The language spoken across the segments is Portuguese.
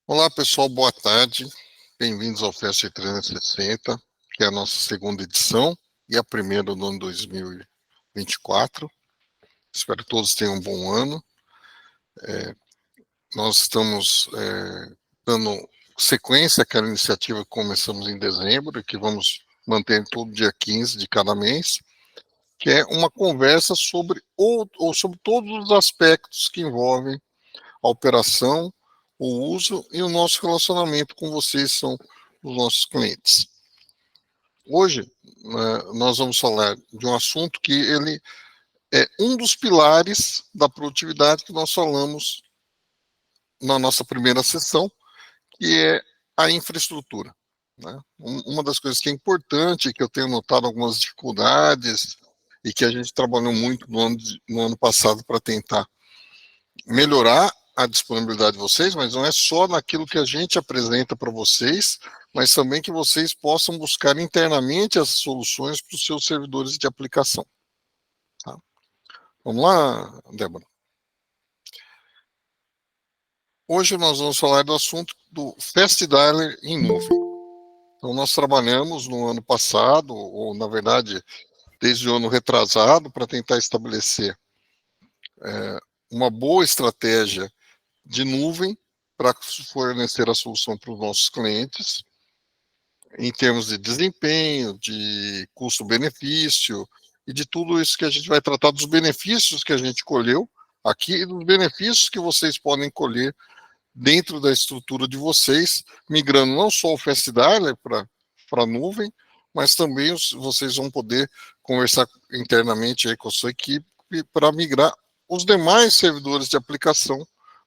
Olá, pessoal, boa tarde. Bem-vindos ao Fest 360, que é a nossa segunda edição e a primeira do ano 2024. Espero que todos tenham um bom ano. Nós estamos dando sequência àquela iniciativa que começamos em dezembro e que vamos manter todo dia 15 de cada mês, que é uma conversa sobre todos os aspectos que envolvem a operação, o uso e o nosso relacionamento com vocês, são os nossos clientes. Hoje, nós vamos falar de um assunto que ele é um dos pilares da produtividade que nós falamos na nossa primeira sessão, que é a infraestrutura. Né? Uma das coisas que é importante, que eu tenho notado algumas dificuldades e que a gente trabalhou muito no ano passado para tentar melhorar a disponibilidade de vocês, mas não é só naquilo que a gente apresenta para vocês, mas também que vocês possam buscar internamente as soluções para os seus servidores de aplicação. Tá? Vamos lá, Débora. Hoje nós vamos falar do assunto do Fast Dialer em nuvem. Então, nós trabalhamos no ano passado, ou na verdade, desde o ano retrasado, para tentar estabelecer uma boa estratégia de nuvem para fornecer a solução para os nossos clientes, em termos de desempenho, de custo-benefício e de tudo isso que a gente vai tratar, dos benefícios que a gente colheu aqui e dos benefícios que vocês podem colher dentro da estrutura de vocês, migrando não só o Fast Dialer para a nuvem, mas também vocês vão poder conversar internamente aí com a sua equipe para migrar os demais servidores de aplicação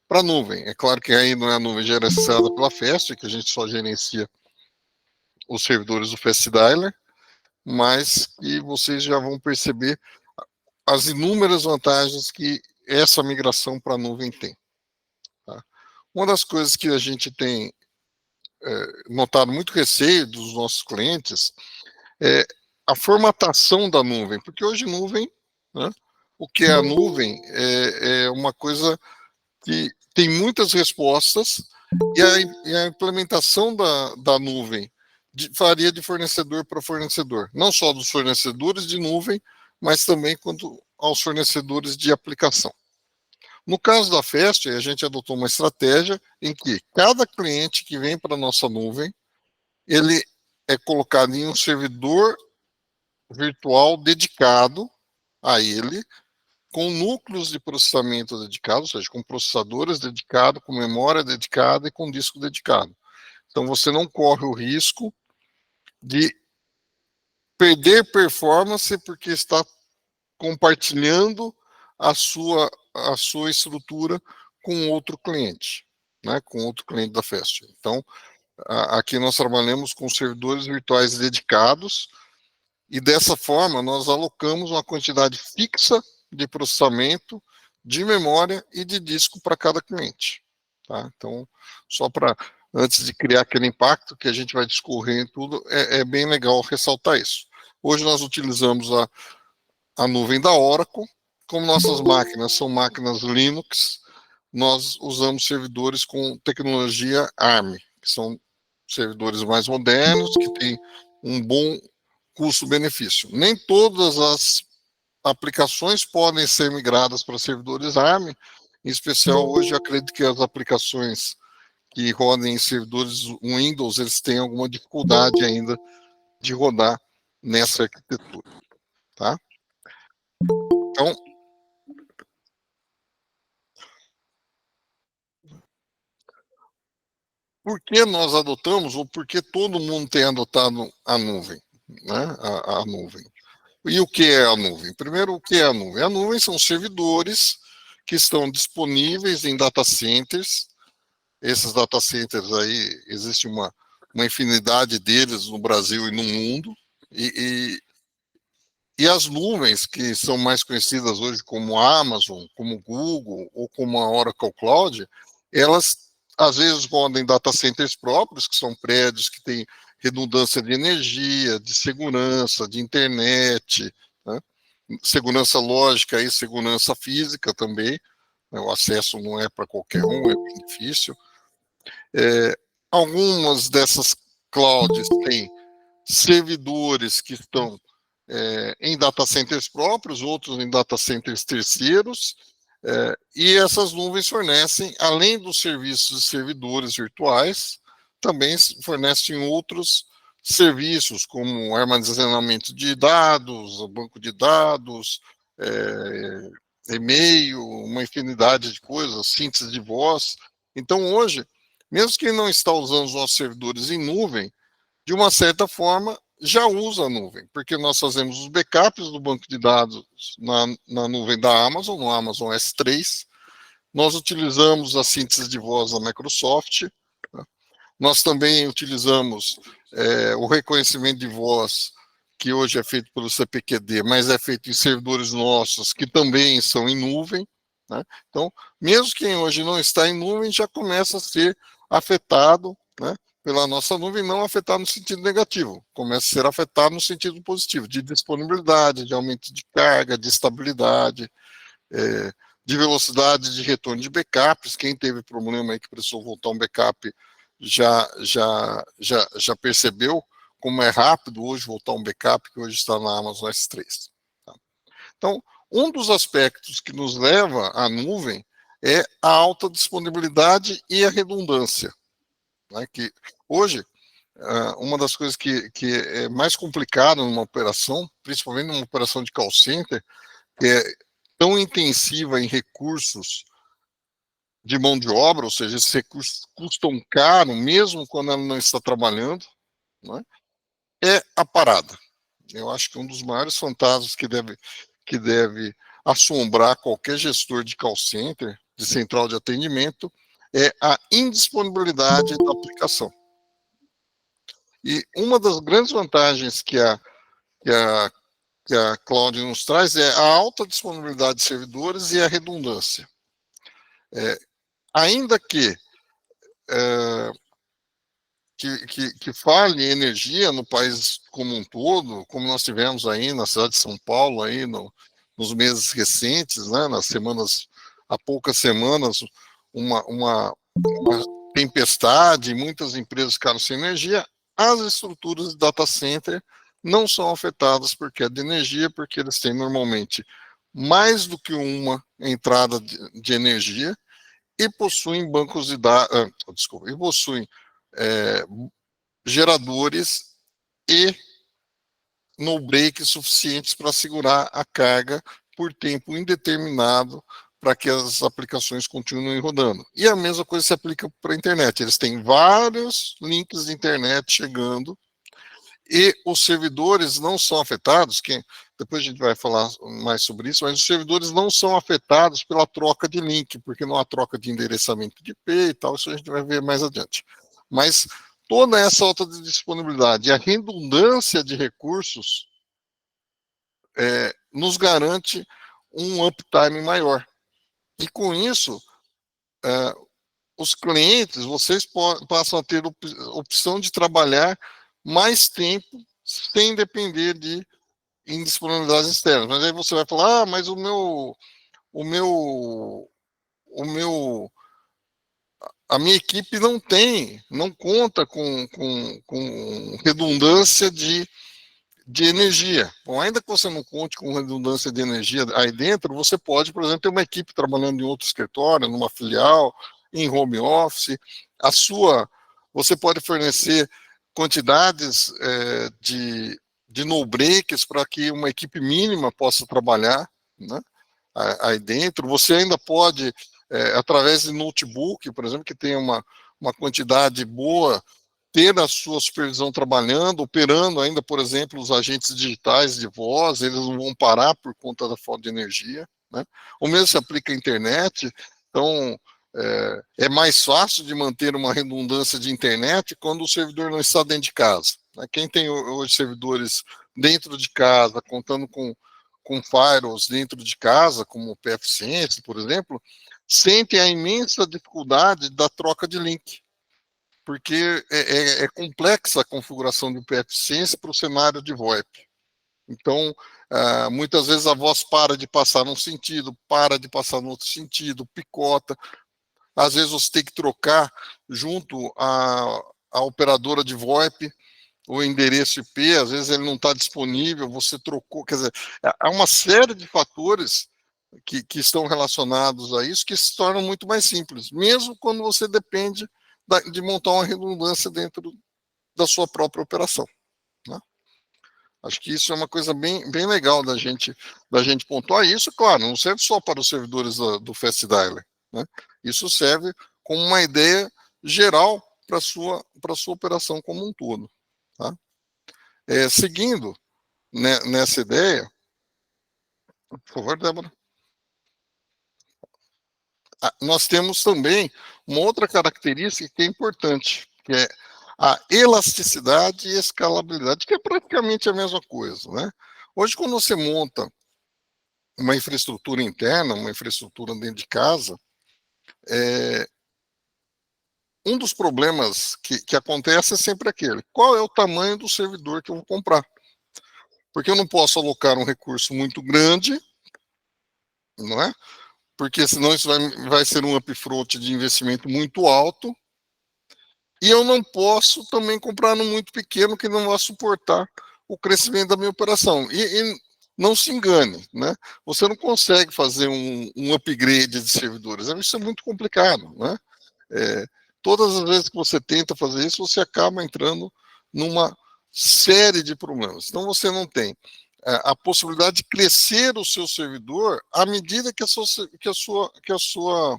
para a nuvem. É claro que aí não é a nuvem gerenciada pela Fast, que a gente só gerencia os servidores do Fast Dialer, mas que vocês já vão perceber as inúmeras vantagens que essa migração para a nuvem tem. Tá? Uma das coisas que a gente tem notado muito receio dos nossos clientes é a formatação da nuvem, porque hoje nuvem, né, o que é a nuvem é uma coisa que tem muitas respostas e a implementação da nuvem varia de fornecedor para fornecedor, não só dos fornecedores de nuvem, mas também quanto aos fornecedores de aplicação. No caso da Fast, a gente adotou uma estratégia em que cada cliente que vem para a nossa nuvem, ele é colocado em um servidor virtual dedicado a ele, com núcleos de processamento dedicados, ou seja, com processadores dedicados, com memória dedicada e com disco dedicado. Então, você não corre o risco de perder performance porque está compartilhando a sua estrutura com outro cliente, né, com outro cliente da Fast. Então, aqui nós trabalhamos com servidores virtuais dedicados e dessa forma nós alocamos uma quantidade fixa de processamento, de memória e de disco para cada cliente. Tá? Então, só para, antes de criar aquele impacto que a gente vai discorrer em tudo, é bem legal ressaltar isso. Hoje nós utilizamos a nuvem da Oracle, como nossas máquinas são máquinas Linux, nós usamos servidores com tecnologia ARM, que são servidores mais modernos, que têm um bom custo-benefício. Nem todas as aplicações podem ser migradas para servidores ARM, em especial hoje eu acredito que as aplicações que rodem em servidores Windows, eles têm alguma dificuldade ainda de rodar nessa arquitetura, tá? Então, por que nós adotamos, ou por que todo mundo tem adotado a nuvem, né? A nuvem. E o que é a nuvem? Primeiro, o que é a nuvem? A nuvem são servidores que estão disponíveis em data centers. Esses data centers aí, existe uma infinidade deles no Brasil e no mundo. E as nuvens, que são mais conhecidas hoje como Amazon, como Google ou como a Oracle Cloud, elas às vezes rodam em data centers próprios, que são prédios que têm redundância de energia, de segurança, de internet, né? Segurança lógica e segurança física também. O acesso não é para qualquer um, é bem difícil. Algumas dessas clouds têm servidores que estão em data centers próprios, outros em data centers terceiros, e essas nuvens fornecem, além dos serviços de servidores virtuais, também fornecem outros serviços, como armazenamento de dados, banco de dados, e-mail, uma infinidade de coisas, síntese de voz. Então, hoje, mesmo quem não está usando os nossos servidores em nuvem, de uma certa forma, já usa a nuvem, porque nós fazemos os backups do banco de dados na nuvem da Amazon, no Amazon S3, nós utilizamos a síntese de voz da Microsoft, né? Nós também utilizamos o reconhecimento de voz, que hoje é feito pelo CPQD, mas é feito em servidores nossos, que também são em nuvem, né? Então, mesmo quem hoje não está em nuvem, já começa a ser afetado, né, pela nossa nuvem, não afetado no sentido negativo, começa a ser afetado no sentido positivo, de disponibilidade, de aumento de carga, de estabilidade, de velocidade de retorno de backups. Quem teve problema aí que precisou voltar um backup já percebeu como é rápido hoje voltar um backup, que hoje está na Amazon S3. Tá? Então, um dos aspectos que nos leva à nuvem é a alta disponibilidade e a redundância. Né? Que hoje, uma das coisas que é mais complicada numa operação, principalmente numa operação de call center, que é tão intensiva em recursos de mão de obra, ou seja, esses recursos custam caro, mesmo quando ela não está trabalhando, né? É a parada. Eu acho que um dos maiores fantasmas que deve assombrar qualquer gestor de call center, de central de atendimento, é a indisponibilidade da aplicação. E uma das grandes vantagens que a cloud nos traz é a alta disponibilidade de servidores e a redundância. Ainda que fale energia no país como um todo, como nós tivemos aí na cidade de São Paulo, aí nos meses recentes, né, há poucas semanas, uma tempestade, muitas empresas ficaram sem energia. As estruturas de data center não são afetadas por queda de energia, porque eles têm normalmente mais do que uma entrada de energia e possuem bancos de dados, e possuem geradores e no-break suficientes para segurar a carga por tempo indeterminado para que as aplicações continuem rodando. E a mesma coisa se aplica para a internet. Eles têm vários links de internet chegando e os servidores não são afetados, depois a gente vai falar mais sobre isso, mas os servidores não são afetados pela troca de link, porque não há troca de endereçamento de IP e tal, isso a gente vai ver mais adiante. Mas toda essa alta disponibilidade e a redundância de recursos nos garante um uptime maior. E com isso, os clientes, vocês passam a ter opção de trabalhar mais tempo sem depender de indisponibilidades externas. Mas aí você vai falar, mas a minha equipe não conta com redundância de energia. Bom, ainda que você não conte com redundância de energia aí dentro, você pode, por exemplo, ter uma equipe trabalhando em outro escritório, numa filial, em home office. Você pode fornecer quantidades de no-breaks para que uma equipe mínima possa trabalhar, né, aí dentro. Você ainda pode, através de notebook, por exemplo, que tem uma quantidade boa, ter a sua supervisão trabalhando, operando ainda, por exemplo, os agentes digitais de voz, eles não vão parar por conta da falta de energia, né? O mesmo se aplica à internet. Então, é mais fácil de manter uma redundância de internet quando o servidor não está dentro de casa, né? Quem tem hoje servidores dentro de casa, contando com firewalls dentro de casa, como o PFSense, por exemplo, sente a imensa dificuldade da troca de link, porque é complexa a configuração do PFSense para o cenário de VoIP. Então, muitas vezes a voz para de passar num sentido, para de passar no outro sentido, picota. às vezes você tem que trocar junto à operadora de VoIP o endereço IP, às vezes ele não está disponível, você trocou, quer dizer, há uma série de fatores que estão relacionados a isso que se tornam muito mais simples, mesmo quando você depende de montar uma redundância dentro da sua própria operação, né? Acho que isso é uma coisa bem legal da gente pontuar. Isso, claro, não serve só para os servidores do Fast Dialer, né? Isso serve como uma ideia geral para a sua operação como um todo, tá? Seguindo nessa ideia, por favor, Débora, nós temos também uma outra característica que é importante, que é a elasticidade e escalabilidade, que é praticamente a mesma coisa, né? Hoje, quando você monta uma infraestrutura interna, uma infraestrutura dentro de casa, um dos problemas que acontece é sempre aquele: qual é o tamanho do servidor que eu vou comprar? Porque eu não posso alocar um recurso muito grande, não é? Porque senão isso vai ser um upfront de investimento muito alto, e eu não posso também comprar no muito pequeno que não vai suportar o crescimento da minha operação. E não se engane, né? Você não consegue fazer um upgrade de servidores. Isso é muito complicado, né? Todas as vezes que você tenta fazer isso, você acaba entrando numa série de problemas. Então, você não tem a possibilidade de crescer o seu servidor à medida que a sua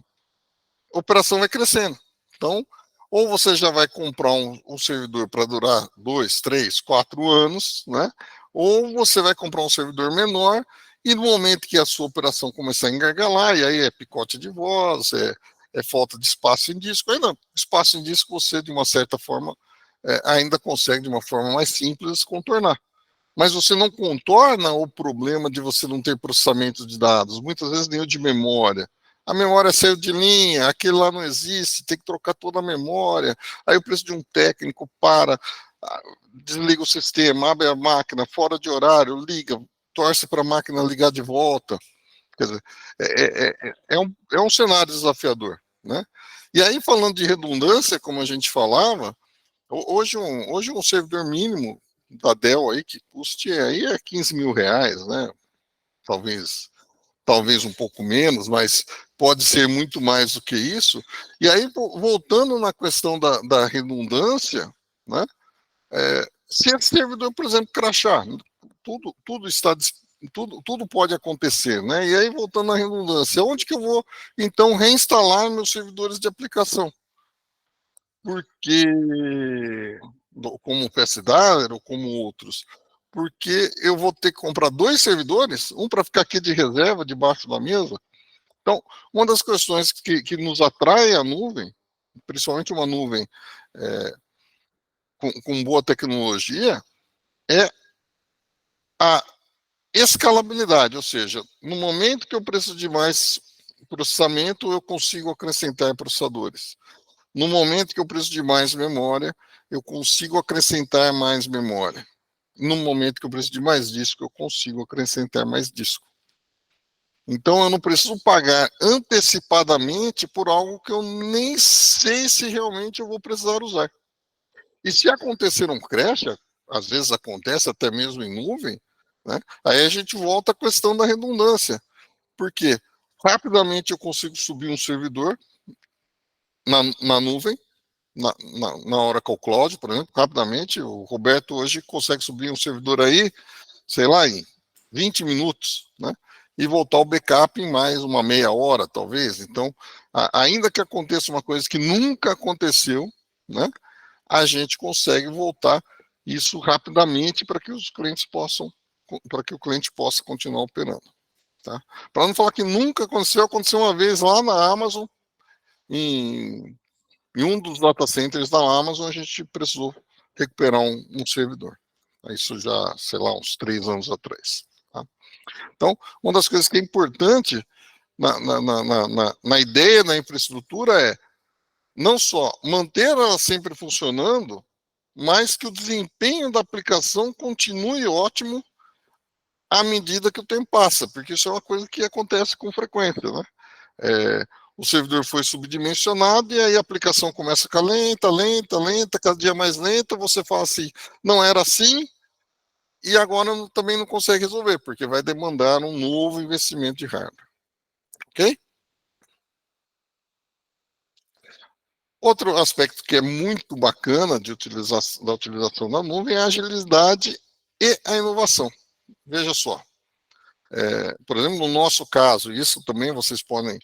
operação vai crescendo. Então, ou você já vai comprar um servidor para durar 2, 3, 4 anos, né? Ou você vai comprar um servidor menor e no momento que a sua operação começar a engargalar, e aí é picote de voz, é falta de espaço em disco, ainda espaço em disco você, de uma certa forma, ainda consegue, de uma forma mais simples, contornar. Mas você não contorna o problema de você não ter processamento de dados, muitas vezes nem o de memória. A memória saiu de linha, aquele lá não existe, tem que trocar toda a memória. Aí eu preciso de um técnico para, desliga o sistema, abre a máquina, fora de horário, liga, torce para a máquina ligar de volta. Quer dizer, é um cenário desafiador, né? E aí, falando de redundância, como a gente falava, hoje um servidor mínimo da Dell aí que custe aí é 15 mil reais, né? Talvez um pouco menos, mas pode ser muito mais do que isso. E aí, voltando na questão da redundância, né? Se esse servidor, por exemplo, crashar, tudo pode acontecer, né? E aí, voltando à redundância, onde que eu vou, então, reinstalar meus servidores de aplicação? Porque, como o PSDAR ou como outros, porque eu vou ter que comprar 2 servidores, um para ficar aqui de reserva, debaixo da mesa. Então, uma das questões que nos atrai à nuvem, principalmente uma nuvem com boa tecnologia, é a escalabilidade, ou seja, no momento que eu preciso de mais processamento, eu consigo acrescentar processadores. No momento que eu preciso de mais memória, eu consigo acrescentar mais memória. No momento que eu preciso de mais disco, eu consigo acrescentar mais disco. Então, eu não preciso pagar antecipadamente por algo que eu nem sei se realmente eu vou precisar usar. E se acontecer um crash, às vezes acontece até mesmo em nuvem, né? Aí a gente volta à questão da redundância. Porque rapidamente eu consigo subir um servidor na nuvem, na Oracle Cloud, por exemplo, rapidamente. O Roberto hoje consegue subir um servidor aí, sei lá, em 20 minutos, né? E voltar o backup em mais uma meia hora, talvez. Então, ainda que aconteça uma coisa que nunca aconteceu, né? A gente consegue voltar isso rapidamente para que os clientes possam, para que o cliente possa continuar operando. Tá? Para não falar que nunca aconteceu uma vez lá na Amazon, em um dos data centers da Amazon, a gente precisou recuperar um servidor. Isso já, sei lá, uns 3 anos atrás. Tá? Então, uma das coisas que é importante na ideia da infraestrutura é não só manter ela sempre funcionando, mas que o desempenho da aplicação continue ótimo à medida que o tempo passa, porque isso é uma coisa que acontece com frequência, né? o servidor foi subdimensionado e aí a aplicação começa a ficar lenta, lenta, lenta, cada dia mais lenta, você fala assim, não era assim, e agora também não consegue resolver, porque vai demandar um novo investimento de hardware. Ok? Outro aspecto que é muito bacana da utilização da nuvem é a agilidade e a inovação. Veja só, por exemplo, no nosso caso, isso também vocês podem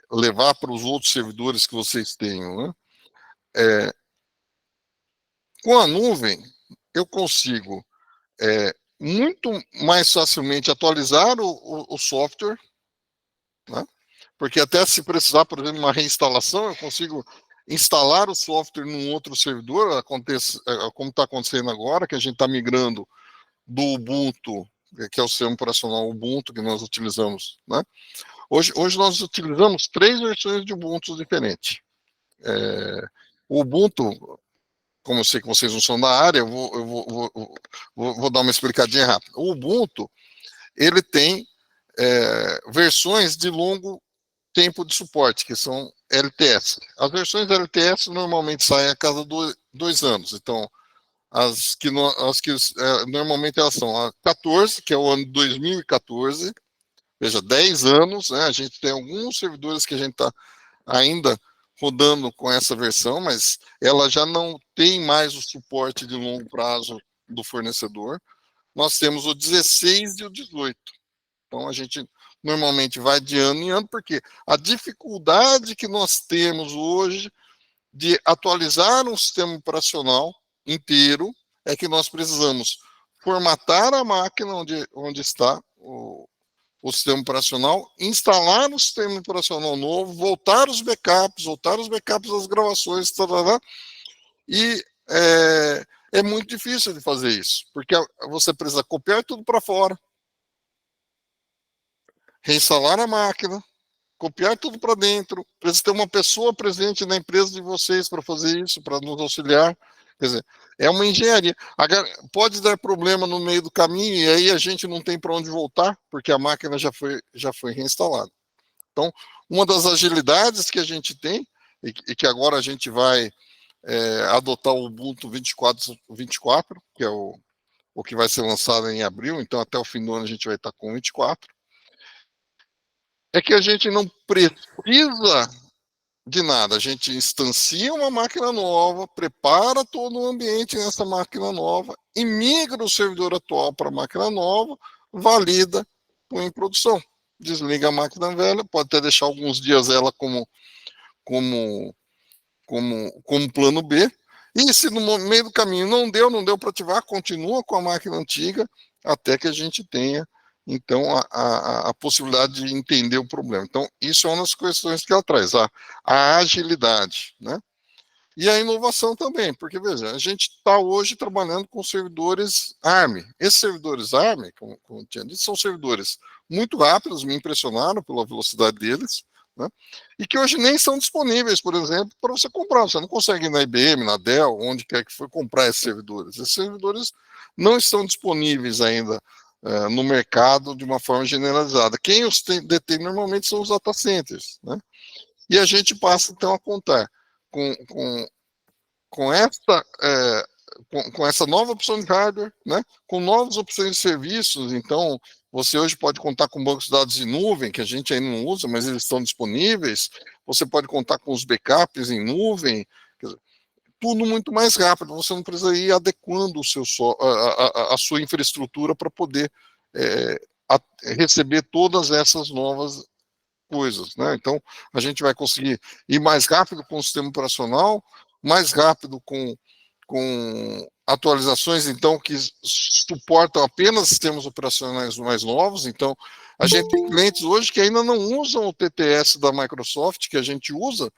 levar para os outros servidores que vocês tenham, né? Com a nuvem, eu consigo muito mais facilmente atualizar o software, né? Porque até se precisar, por exemplo, uma reinstalação, eu consigo instalar o software num outro servidor, como está acontecendo agora, que a gente está migrando do Ubuntu, que é o sistema operacional Ubuntu que nós utilizamos, né? Hoje nós utilizamos 3 versões de Ubuntu diferentes. O Ubuntu, como eu sei que vocês não são da área, eu vou dar uma explicadinha rápida. O Ubuntu, ele tem versões de longo tempo de suporte, que são LTS. As versões LTS normalmente saem a cada 2 anos. Então, as que normalmente elas são a 14, que é o ano de 2014, veja, 10 anos, né? A gente tem alguns servidores que a gente está ainda rodando com essa versão, mas ela já não tem mais o suporte de longo prazo do fornecedor. Nós temos o 16 e o 18. Então, a gente normalmente vai de ano em ano, porque a dificuldade que nós temos hoje de atualizar um sistema operacional inteiro é que nós precisamos formatar a máquina onde está o sistema operacional, instalar o sistema operacional novo, voltar os backups das gravações, e é muito difícil de fazer isso, porque você precisa copiar tudo para fora, reinstalar a máquina, copiar tudo para dentro, precisa ter uma pessoa presente na empresa de vocês para fazer isso, para nos auxiliar. Quer dizer, é uma engenharia. Pode dar problema no meio do caminho e aí a gente não tem para onde voltar, porque a máquina já foi reinstalada. Então, uma das agilidades que a gente tem, e que agora a gente vai adotar o Ubuntu 24, que é o que vai ser lançado em abril, então até o fim do ano a gente vai estar com 24, é que a gente não precisa de nada. A gente instancia uma máquina nova, prepara todo o ambiente nessa máquina nova e migra o servidor atual para a máquina nova, valida, põe em produção. Desliga a máquina velha, pode até deixar alguns dias ela como plano B. E se no meio do caminho não deu para ativar, continua com a máquina antiga até que a gente tenha então a possibilidade de entender o problema. Então, isso é uma das questões que ela traz, a agilidade, né? E a inovação também, porque, veja, a gente está hoje trabalhando com servidores ARM. Esses servidores ARM, como eu tinha dito, são servidores muito rápidos, me impressionaram pela velocidade deles, né? E que hoje nem são disponíveis, por exemplo, para você comprar. Você não consegue ir na IBM, na Dell, onde quer que for comprar esses servidores. Esses servidores não estão disponíveis ainda no mercado de uma forma generalizada. Quem os detém normalmente são os data centers, né? E a gente passa, então, a contar com essa nova opção de hardware, né? Com novas opções de serviços. Então, você hoje pode contar com bancos de dados em nuvem, que a gente ainda não usa, mas eles estão disponíveis. Você pode contar com os backups em nuvem. Quer dizer, tudo muito mais rápido. Você não precisa ir adequando a sua infraestrutura para poder receber todas essas novas coisas, né? Então, a gente vai conseguir ir mais rápido com o sistema operacional, mais rápido com atualizações, então, que suportam apenas sistemas operacionais mais novos. Então, a gente tem clientes hoje que ainda não usam o TTS da Microsoft, que a gente usa,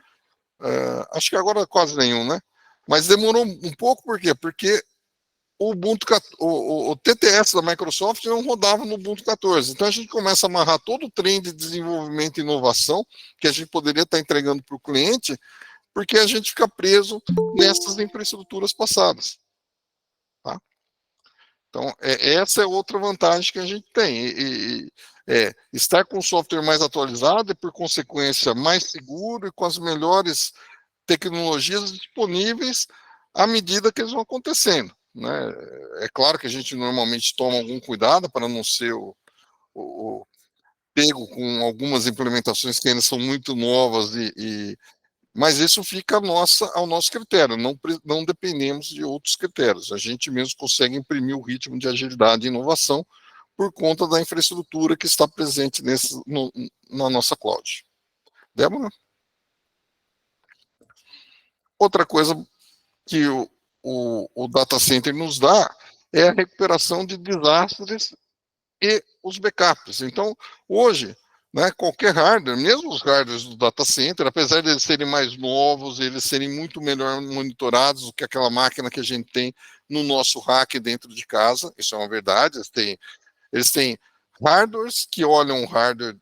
acho que agora quase nenhum, né? Mas demorou um pouco, por quê? Porque o Ubuntu, o TTS da Microsoft não rodava no Ubuntu 14. Então a gente começa a amarrar todo o trem de desenvolvimento e inovação que a gente poderia estar entregando para o cliente, porque a gente fica preso nessas infraestruturas passadas. Tá? Então, essa é outra vantagem que a gente tem. Estar com o software mais atualizado e, por consequência, mais seguro e com as melhores tecnologias disponíveis à medida que eles vão acontecendo. Né? É claro que a gente normalmente toma algum cuidado para não ser o pego com algumas implementações que ainda são muito novas, mas isso fica ao nosso critério, não dependemos de outros critérios. A gente mesmo consegue imprimir o ritmo de agilidade e inovação por conta da infraestrutura que está presente na nossa cloud. Débora? Outra coisa que o data center nos dá é a recuperação de desastres e os backups. Então, hoje, né, qualquer hardware, mesmo os hardwares do data center, apesar de eles serem mais novos, eles serem muito melhor monitorados do que aquela máquina que a gente tem no nosso rack dentro de casa, isso é uma verdade, eles têm hardwares que olham o hardware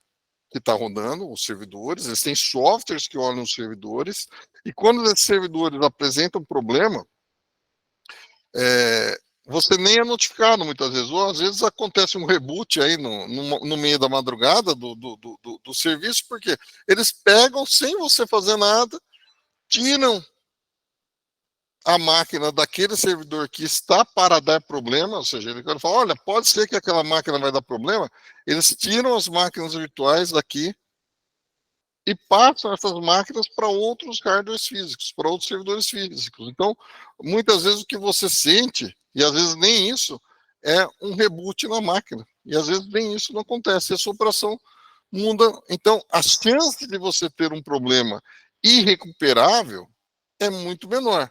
que está rodando, os servidores, eles têm softwares que olham os servidores, e quando esses servidores apresentam problema, você nem é notificado muitas vezes, ou às vezes acontece um reboot aí no meio da madrugada do serviço, porque eles pegam sem você fazer nada, tiram a máquina daquele servidor que está para dar problema, ou seja, ele fala, olha, pode ser que aquela máquina vai dar problema, eles tiram as máquinas virtuais daqui e passam essas máquinas para outros hardwares físicos, para outros servidores físicos. Então, muitas vezes o que você sente, e às vezes nem isso, é um reboot na máquina. E às vezes nem isso não acontece. Essa operação muda. Então, a chance de você ter um problema irrecuperável é muito menor.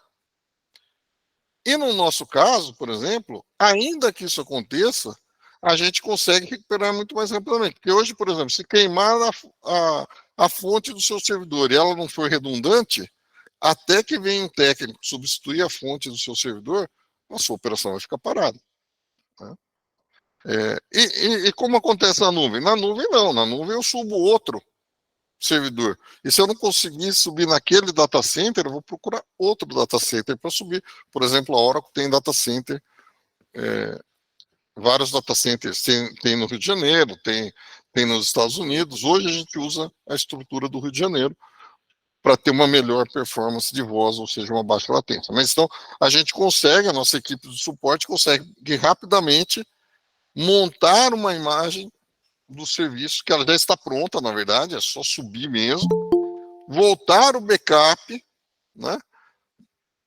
E no nosso caso, por exemplo, ainda que isso aconteça, a gente consegue recuperar muito mais rapidamente. Porque hoje, por exemplo, se queimar a fonte do seu servidor e ela não for redundante, até que venha um técnico substituir a fonte do seu servidor, a sua operação vai ficar parada. Né? E como acontece na nuvem? Na nuvem não, na nuvem eu subo outro servidor. E se eu não conseguir subir naquele data center, eu vou procurar outro data center para subir. Por exemplo, a Oracle tem data center, vários data centers, tem no Rio de Janeiro, tem nos Estados Unidos. Hoje a gente usa a estrutura do Rio de Janeiro para ter uma melhor performance de voz, ou seja, uma baixa latência. Mas então a gente consegue, a nossa equipe de suporte consegue rapidamente montar uma imagem do serviço, que ela já está pronta, na verdade, é só subir mesmo, voltar o backup, né?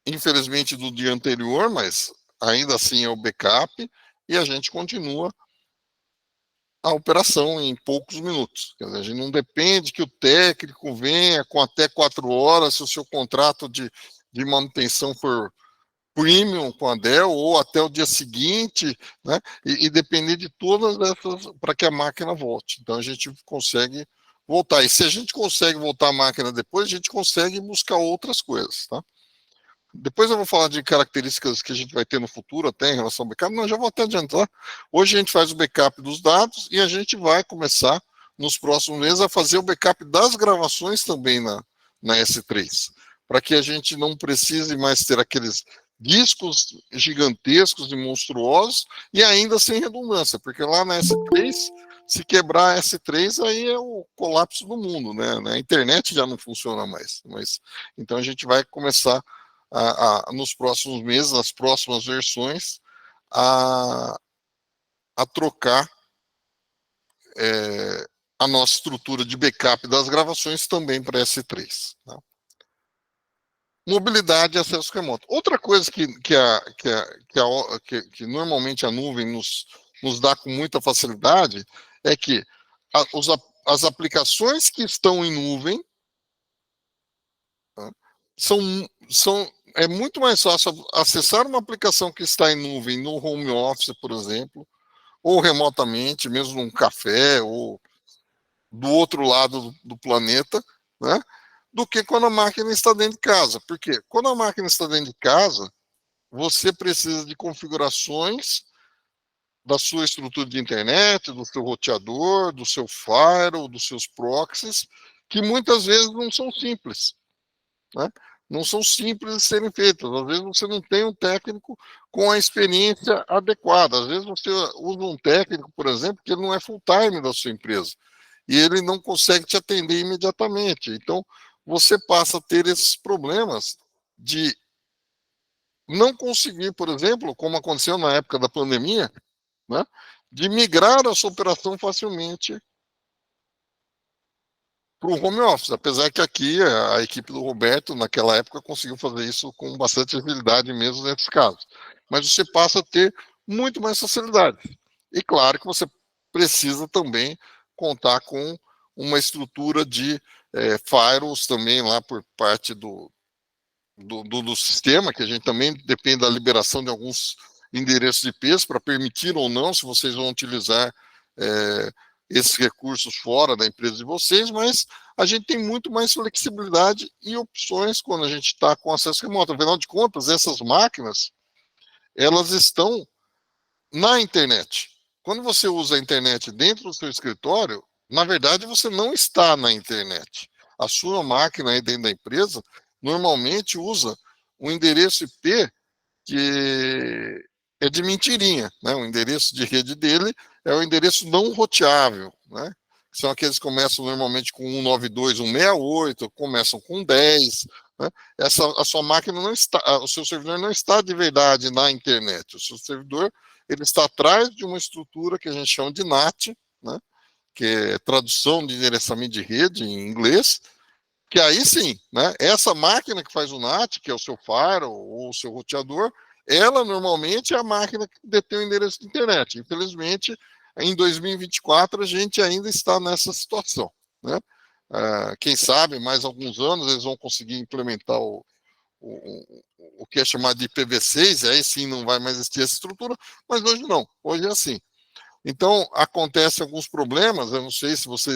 Infelizmente do dia anterior, mas ainda assim é o backup, e a gente continua a operação em poucos minutos. Quer dizer, a gente não depende que o técnico venha com até 4 horas, se o seu contrato de manutenção for premium com a Dell, ou até o dia seguinte, né? E depender de todas essas para que a máquina volte. Então a gente consegue voltar. E se a gente consegue voltar a máquina depois, a gente consegue buscar outras coisas, tá? Depois eu vou falar de características que a gente vai ter no futuro até em relação ao backup. Não, já vou até adiantar. Hoje a gente faz o backup dos dados e a gente vai começar nos próximos meses a fazer o backup das gravações também na S3, para que a gente não precise mais ter aqueles discos gigantescos e monstruosos e ainda sem redundância, porque lá na S3, se quebrar a S3, aí é o colapso do mundo, né? A internet já não funciona mais. Mas, então a gente vai começar nos próximos meses, nas próximas versões, a trocar a nossa estrutura de backup das gravações também para S3. Tá? Mobilidade e acesso remoto. Outra coisa que normalmente a nuvem nos dá com muita facilidade é que as aplicações que estão em nuvem, tá, é muito mais fácil acessar uma aplicação que está em nuvem no home office, por exemplo, ou remotamente, mesmo num café, ou do outro lado do planeta, né? Do que quando a máquina está dentro de casa. Por quê? Quando a máquina está dentro de casa, você precisa de configurações da sua estrutura de internet, do seu roteador, do seu firewall, dos seus proxies, que muitas vezes não são simples. Né? não são simples de serem feitas. Às vezes você não tem um técnico com a experiência adequada. Às vezes você usa um técnico, por exemplo, que ele não é full-time da sua empresa e ele não consegue te atender imediatamente. Então, você passa a ter esses problemas de não conseguir, por exemplo, como aconteceu na época da pandemia, né, de migrar a sua operação facilmente para o home office, apesar que aqui a equipe do Roberto, naquela época, conseguiu fazer isso com bastante agilidade mesmo nesses casos. Mas você passa a ter muito mais facilidade. E claro que você precisa também contar com uma estrutura de firewalls também lá por parte do sistema, que a gente também depende da liberação de alguns endereços de IPs para permitir ou não, se vocês vão utilizar esses recursos fora da empresa de vocês, mas a gente tem muito mais flexibilidade e opções quando a gente está com acesso remoto. Afinal de contas, essas máquinas, elas estão na internet. Quando você usa a internet dentro do seu escritório, na verdade, você não está na internet. A sua máquina aí dentro da empresa normalmente usa um endereço IP que é de mentirinha, né? O endereço de rede dele é o endereço não roteável, né? São aqueles que começam normalmente com 192, 168, começam com 10, né? A sua máquina não está, o seu servidor não está de verdade na internet. O seu servidor ele está atrás de uma estrutura que a gente chama de NAT, né? Que é tradução de endereçamento de rede em inglês, que aí sim, né, essa máquina que faz o NAT, que é o seu firewall ou o seu roteador, ela normalmente é a máquina que detém o endereço de internet. Infelizmente, em 2024, a gente ainda está nessa situação, né? Quem sabe, mais alguns anos, eles vão conseguir implementar o que é chamado de IPv6, aí sim não vai mais existir essa estrutura, mas hoje não, hoje é assim. Então, acontecem alguns problemas, eu não sei se você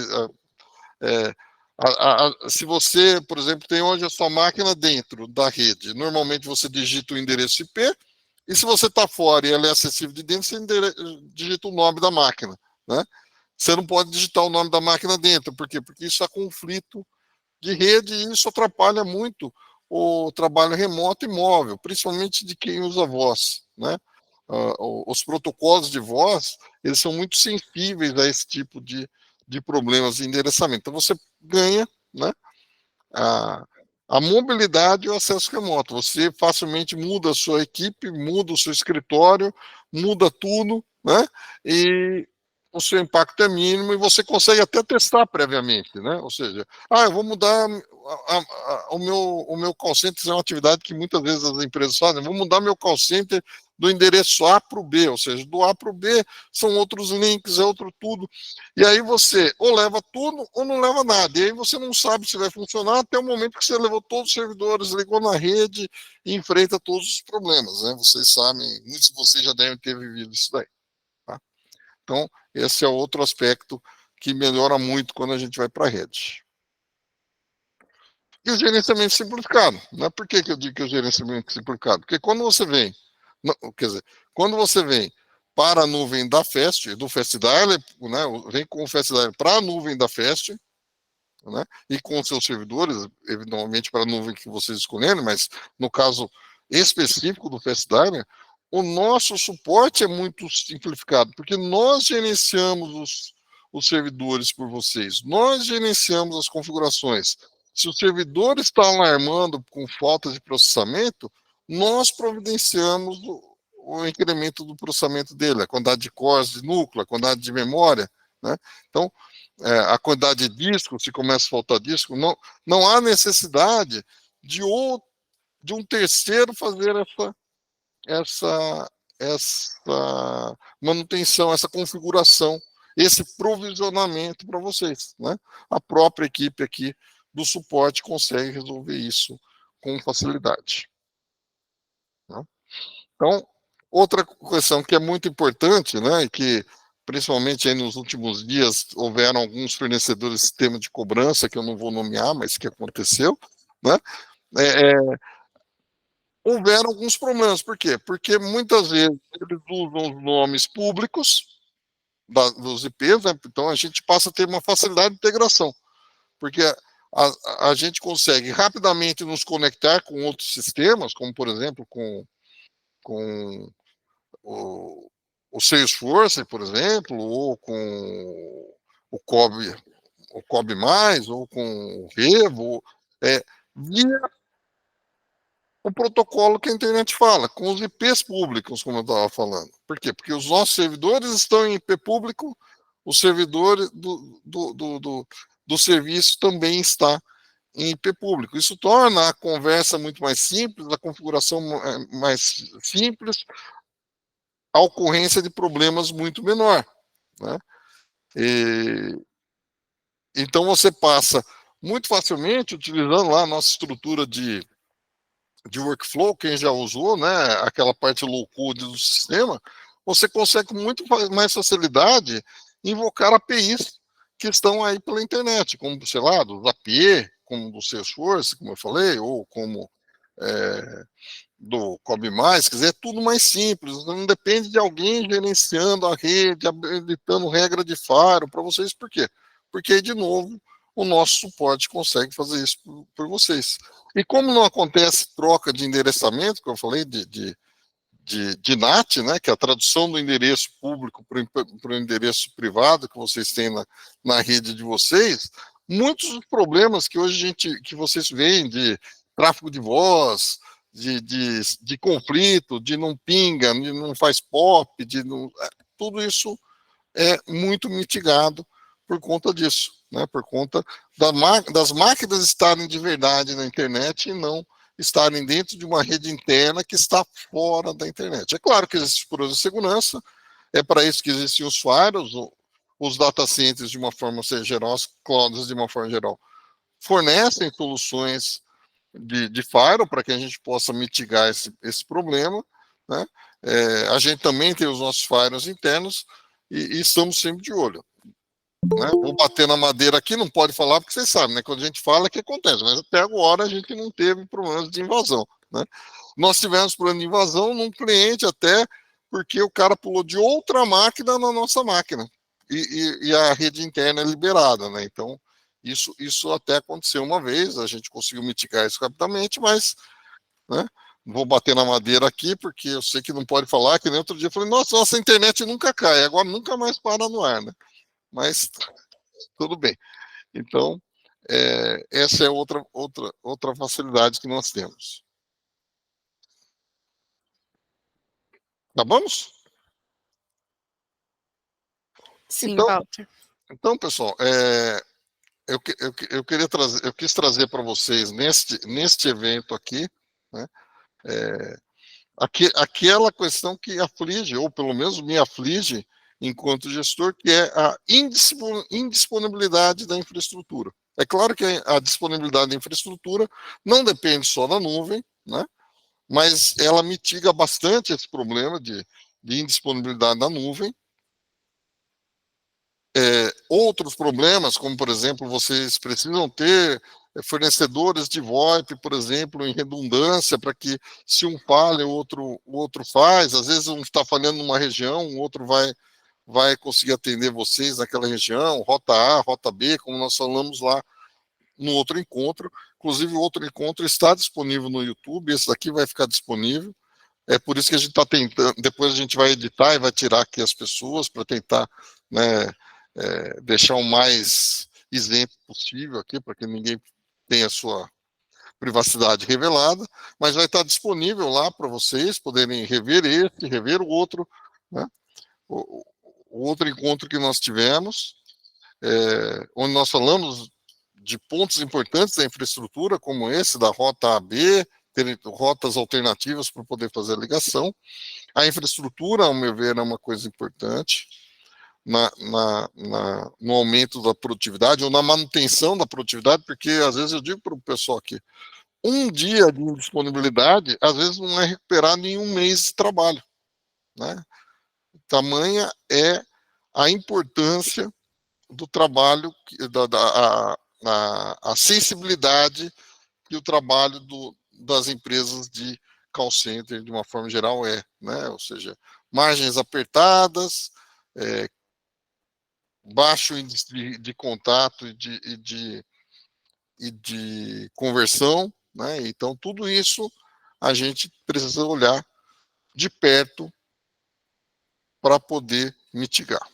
se você, por exemplo, tem hoje a sua máquina dentro da rede, normalmente você digita o endereço IP, e se você está fora e ela é acessível de dentro, você digita o nome da máquina, né? Você não pode digitar o nome da máquina dentro, por quê? Porque isso é conflito de rede e isso atrapalha muito o trabalho remoto e móvel, principalmente de quem usa voz, né? Os protocolos de voz, eles são muito sensíveis a esse tipo de problemas de endereçamento. Então, você ganha, né, a, a mobilidade e o acesso remoto. Você facilmente muda a sua equipe, muda o seu escritório, muda tudo, né, e o seu impacto é mínimo e você consegue até testar previamente, né? Ou seja, eu vou mudar o meu call center, é uma atividade que muitas vezes as empresas fazem, vou mudar meu call center do endereço A para o B, ou seja, do A para o B são outros links, é outro tudo. E aí você ou leva tudo ou não leva nada. E aí você não sabe se vai funcionar até o momento que você levou todos os servidores, ligou na rede e enfrenta todos os problemas, né? Vocês sabem, muitos de vocês já devem ter vivido isso daí. Tá? Então, esse é outro aspecto que melhora muito quando a gente vai para a rede. E o gerenciamento simplificado. Né? Por que eu digo que o gerenciamento simplificado? Porque quando você vem, quer dizer, quando você vem para a nuvem da Fast, do FastDialer, né, vem com o FastDialer para a nuvem da Fast, né, e com seus servidores, eventualmente para a nuvem que vocês escolherem, mas no caso específico do FastDialer, o nosso suporte é muito simplificado, porque nós gerenciamos os servidores por vocês, nós gerenciamos as configurações. Se o servidor está alarmando com falta de processamento, nós providenciamos o incremento do processamento dele, a quantidade de cores de núcleo, a quantidade de memória, né? Então, a quantidade de disco, se começa a faltar disco, não há necessidade de um terceiro fazer essa manutenção, essa configuração, esse provisionamento para vocês, né? A própria equipe aqui do suporte consegue resolver isso com facilidade. Né? Então, outra questão que é muito importante, né, e que principalmente aí nos últimos dias houveram alguns fornecedores de sistema de cobrança, que eu não vou nomear, mas que aconteceu, né, houveram alguns problemas. Por quê? Porque muitas vezes eles usam os nomes públicos dos IPs, né, então a gente passa a ter uma facilidade de integração, porque a gente consegue rapidamente nos conectar com outros sistemas, como, por exemplo, com o Salesforce, por exemplo, ou com o COB, o COB+, ou com o Revo, via o protocolo que a internet fala, com os IPs públicos, como eu estava falando. Por quê? Porque os nossos servidores estão em IP público, o servidor do serviço também está em IP público. Isso torna a conversa muito mais simples, a configuração mais simples, a ocorrência de problemas muito menor, né? Então você passa muito facilmente, utilizando lá a nossa estrutura de workflow, quem já usou, né, aquela parte low code do sistema, você consegue com muito mais facilidade invocar APIs que estão aí pela internet, como, sei lá, do Zapier, como do Salesforce, como eu falei, ou como do COB+, quer dizer, é tudo mais simples, não depende de alguém gerenciando a rede, habilitando regra de faro para vocês, por quê? Porque aí, de novo, o nosso suporte consegue fazer isso por vocês. E como não acontece troca de endereçamento, que eu falei de NAT, né, que é a tradução do endereço público para o endereço privado que vocês têm na rede de vocês, muitos dos problemas que hoje que vocês veem de tráfego de voz, de conflito, de não pinga, de não faz pop, tudo isso é muito mitigado por conta disso, né? Por conta das máquinas estarem de verdade na internet e não estarem dentro de uma rede interna que está fora da internet. É claro que existe segurança de segurança, é para isso que existem os firewalls, os data centers de uma forma geral, as clouds de uma forma geral, fornecem soluções de firewall para que a gente possa mitigar esse problema, né? A gente também tem os nossos firewalls internos e estamos sempre de olho. Né? Vou bater na madeira aqui, não pode falar porque vocês sabem, né? Quando a gente fala, é que acontece, mas até agora a gente não teve problemas de invasão, né? Nós tivemos problema de invasão num cliente até porque o cara pulou de outra máquina na nossa máquina e a rede interna é liberada, né? Então isso até aconteceu uma vez, a gente conseguiu mitigar isso rapidamente, mas, né? Vou bater na madeira aqui porque eu sei que não pode falar, que nem outro dia eu falei, nossa internet nunca cai, agora nunca mais para no ar, né? Mas tudo bem. Então, essa é outra facilidade que nós temos. Tá bom? Sim, Então, Walter. então pessoal, eu quis trazer para vocês neste evento aqui, né, aquela questão que aflige, ou pelo menos me aflige, enquanto gestor, que é a indisponibilidade da infraestrutura. É claro que a disponibilidade da infraestrutura não depende só da nuvem, né? Mas ela mitiga bastante esse problema de indisponibilidade da nuvem. Outros problemas, como, por exemplo, vocês precisam ter fornecedores de VoIP, por exemplo, em redundância, para que se um falha, o outro faz. Às vezes um está falhando numa região, o outro vai conseguir atender vocês naquela região, rota A, rota B, como nós falamos lá no outro encontro. Inclusive, o outro encontro está disponível no YouTube, esse daqui vai ficar disponível. É por isso que a gente está tentando, depois a gente vai editar e vai tirar aqui as pessoas para tentar, né, deixar o mais isento possível aqui, para que ninguém tenha a sua privacidade revelada, mas vai estar disponível lá para vocês poderem rever esse, rever o outro, né, o outro encontro que nós tivemos, onde nós falamos de pontos importantes da infraestrutura, como esse da rota AB, ter rotas alternativas para poder fazer a ligação. A infraestrutura, ao meu ver, é uma coisa importante no aumento da produtividade ou na manutenção da produtividade, porque às vezes eu digo para o pessoal aqui, um dia de indisponibilidade, às vezes não é recuperado em um mês de trabalho, né? Tamanha é a importância do trabalho, a sensibilidade que o trabalho das empresas de call center, de uma forma geral, né? Ou seja, margens apertadas, baixo índice de contato e de e de conversão, né? Então, tudo isso a gente precisa olhar de perto para poder mitigar.